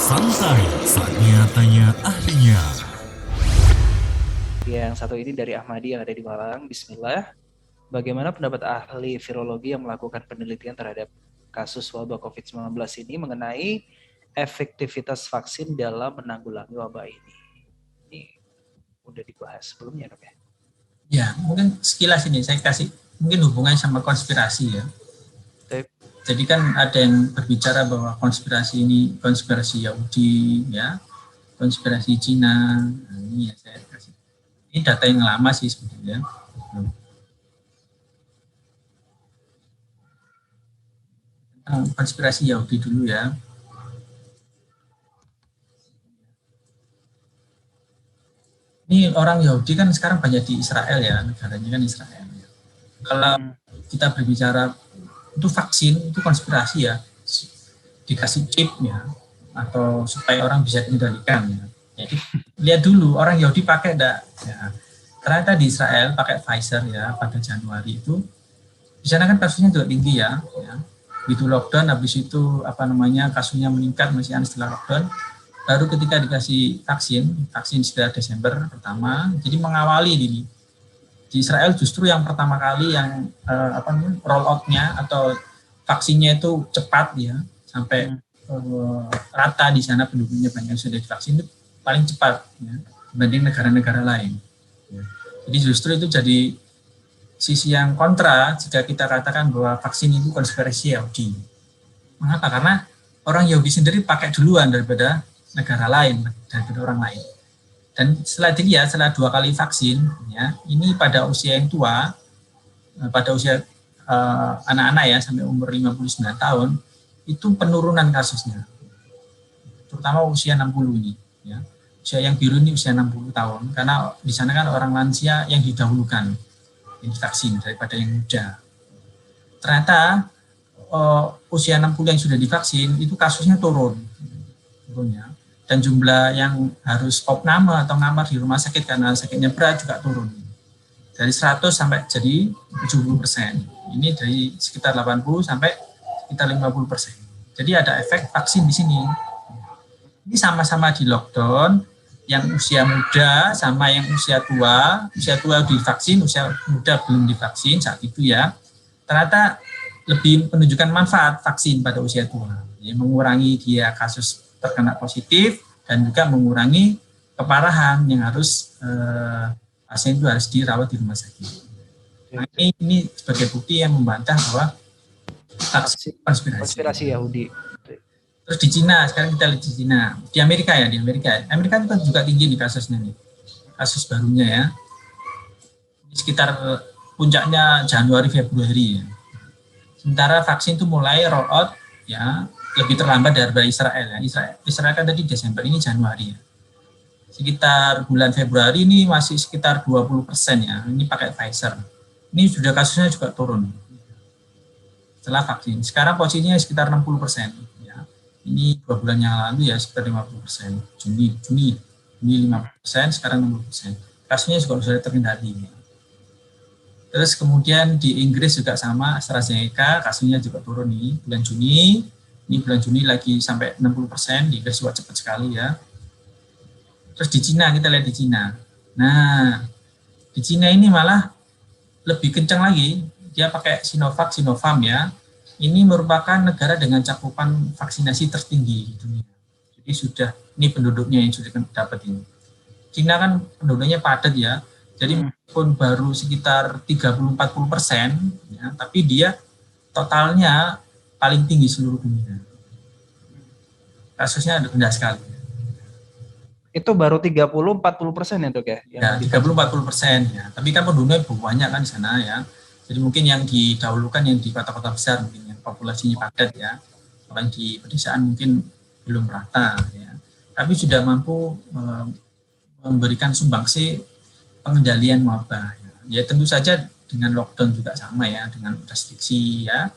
Santai, saatnya tanya ahlinya. Yang satu ini dari Ahmadi yang ada di Malang. Bismillah. Bagaimana pendapat ahli virologi yang melakukan penelitian terhadap kasus wabah COVID-19 ini mengenai efektivitas vaksin dalam menanggulangi wabah ini? Ini udah dibahas sebelumnya, dok ya? Ya, mungkin sekilas ini saya kasih mungkin hubungannya sama konspirasi ya. Taip. Jadi kan ada yang berbicara bahwa konspirasi ini konspirasi Yahudi, ya, konspirasi Cina. Nah, ini ya saya kasih. Ini data yang lama sih sebenarnya. Konspirasi Yahudi dulu ya. Ini orang Yahudi kan sekarang banyak di Israel ya, negaranya kan Israel. Kalau kita berbicara itu vaksin, itu konspirasi ya, dikasih chip ya, atau supaya orang bisa dikendalikan ya. Jadi lihat dulu orang Yahudi pakai enggak ya. Ternyata di Israel pakai Pfizer ya pada Januari itu. Di sana kan kasusnya juga tinggi ya. Begitu lockdown, habis itu kasusnya meningkat masih setelah lockdown. Baru ketika dikasih vaksin sekitar Desember pertama, jadi mengawali di Israel justru yang pertama kali yang roll out-nya atau vaksinnya itu cepat ya, sampai rata di sana penduduknya banyak yang sudah divaksin, itu paling cepat ya, dibanding negara-negara lain. Ya. Jadi justru itu jadi sisi yang kontra jika kita katakan bahwa vaksin itu konspirasi Yahudi. Mengapa? Karena orang Yahudi sendiri pakai duluan daripada negara lain, daripada orang lain. Dan setelah dilihat, setelah 2 kali vaksin, ya, ini pada usia yang tua, pada usia anak-anak ya, sampai umur 59 tahun, itu penurunan kasusnya. Terutama usia 60 ini. Ya. Usia yang biru ini usia 60 tahun, karena di sana kan orang lansia yang didahulukan yang divaksin daripada yang muda. Ternyata usia 60 yang sudah divaksin, itu kasusnya turunnya. Dan jumlah yang harus opname atau ngamar di rumah sakit karena sakitnya berat juga turun. Dari 100 sampai jadi 70%. Ini dari sekitar 80 sampai sekitar 50%. Jadi ada efek vaksin di sini. Ini sama-sama di lockdown, yang usia muda sama yang usia tua divaksin, usia muda belum divaksin saat itu ya. Ternyata lebih menunjukkan manfaat vaksin pada usia tua. Ya, mengurangi dia kasus terkena positif dan juga mengurangi keparahan yang harus pasien itu harus dirawat di rumah sakit. Nah, ini sebagai bukti yang membantah bahwa konspirasi Yahudi. Terus di Cina, sekarang kita lihat di Cina, di Amerika itu juga tinggi nih kasusnya nih, kasus barunya ya. Sekitar puncaknya Januari Februari ya. Sementara vaksin itu mulai roll out ya lebih terlambat daripada Israel ya. Israel kan tadi Desember, ini Januari ya. Sekitar bulan Februari ini masih sekitar 20% ya. Ini pakai Pfizer. Ini sudah kasusnya juga turun setelah vaksin. Sekarang posisinya sekitar 60% ya. Ini 2 bulan yang lalu ya sekitar 50%. Juni 50%, sekarang 60%. Kasusnya juga sudah terkendali ya. Terus kemudian di Inggris juga sama, AstraZeneca kasusnya juga turun nih bulan Juni. Ini bulan Juni lagi sampai 60%, di Inggris juga cepat sekali ya. Terus di Cina, kita lihat di Cina. Nah, di Cina ini malah lebih kencang lagi, dia pakai Sinovac, Sinovac ya. Ini merupakan negara dengan cakupan vaksinasi tertinggi di dunia. Jadi sudah, ini penduduknya yang sudah dapat ini. Cina kan penduduknya padat ya, jadi meskipun baru sekitar 30-40%, ya, tapi dia totalnya paling tinggi seluruh dunia. Kasusnya rendah sekali. Itu baru 30-40% ya dok ya? Ya, 30-40% ya. Tapi kan penduduknya banyak kan di sana ya. Jadi mungkin yang didahulukan yang di kota-kota besar, mungkin yang populasinya padat ya. Orang di pedesaan mungkin belum rata ya. Tapi sudah mampu memberikan sumbangsi pengendalian wabah. Ya tentu saja dengan lockdown juga sama ya, dengan restriksi ya.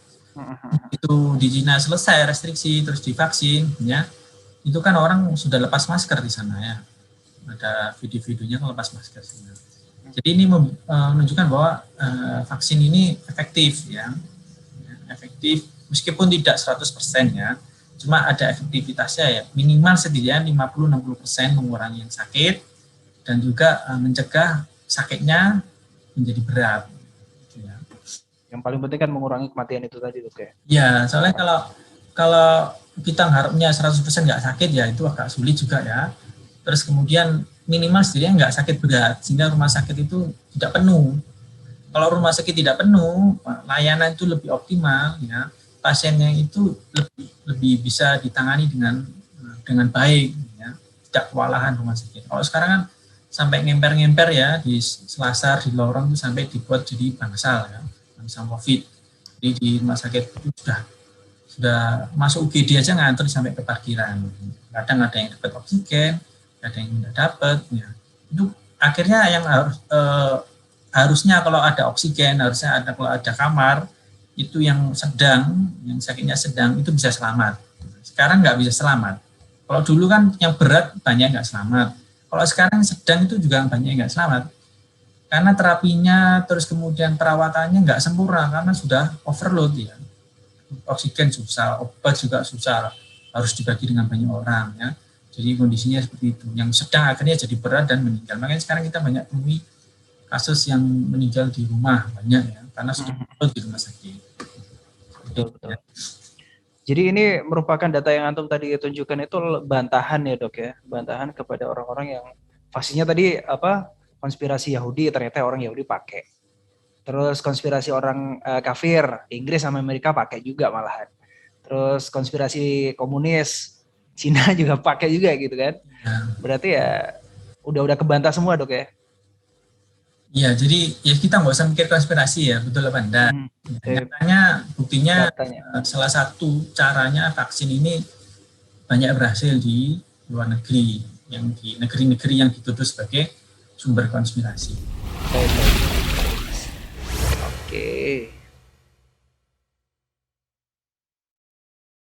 Itu di Cina selesai restriksi terus divaksin ya, itu kan orang sudah lepas masker di sana ya, ada video-videonya kan lepas masker sana. Jadi ini menunjukkan bahwa vaksin ini efektif ya, efektif meskipun tidak 100% ya, Cuma ada efektivitasnya ya, minimal setidaknya 50-60% mengurangi yang sakit dan juga mencegah sakitnya menjadi berat. Gitu ya. Yang paling penting kan mengurangi kematian itu tadi dok ya. Ya, soalnya kalau kita harapnya 100% nggak sakit ya itu agak sulit juga ya. Terus kemudian minimal setidaknya nggak sakit berat sehingga rumah sakit itu tidak penuh. Kalau rumah sakit tidak penuh, layanan itu lebih optimal ya. Pasiennya itu lebih bisa ditangani dengan baik ya. Tidak kewalahan rumah sakit. Kalau sekarang kan sampai ngemper-ngemper ya di selasar, di lorong itu sampai dibuat jadi bangsal ya, bangsal COVID. Jadi di rumah sakit itu sudah masuk UGD aja ngantri sampai ke parkiran. Kadang ada yang dapat oksigen, ada yang tidak dapat. Ya. Itu akhirnya yang harusnya kalau ada oksigen, harusnya kalau ada kamar, itu yang sedang, yang sakitnya sedang itu bisa selamat. Sekarang nggak bisa selamat. Kalau dulu kan yang berat banyak nggak selamat. Kalau sekarang sedang itu juga banyak nggak selamat. Karena terapinya terus kemudian perawatannya nggak sempurna karena sudah overload ya. Oksigen susah, obat juga susah, harus dibagi dengan banyak orang ya. Jadi kondisinya seperti itu. Yang sedang akhirnya jadi berat dan meninggal. Makanya sekarang kita banyak temui kasus yang meninggal di rumah banyak ya, karena sudah overload di rumah sakit. Betul. Jadi ini merupakan data yang antum tadi tunjukkan itu bantahan ya dok ya, bantahan kepada orang-orang yang vaksinnya tadi konspirasi Yahudi, ternyata orang Yahudi pakai. Terus konspirasi orang kafir, Inggris sama Amerika pakai juga malahan. Terus konspirasi komunis, Cina juga pakai juga gitu kan. Berarti ya udah kebantah semua dok ya. Iya, jadi ya kita nggak usah mikir konspirasi ya, betul apa enggak? Nyatanya, buktinya salah satu caranya vaksin ini banyak berhasil di luar negeri, yang di negeri-negeri yang dituduh sebagai sumber konspirasi. Oke.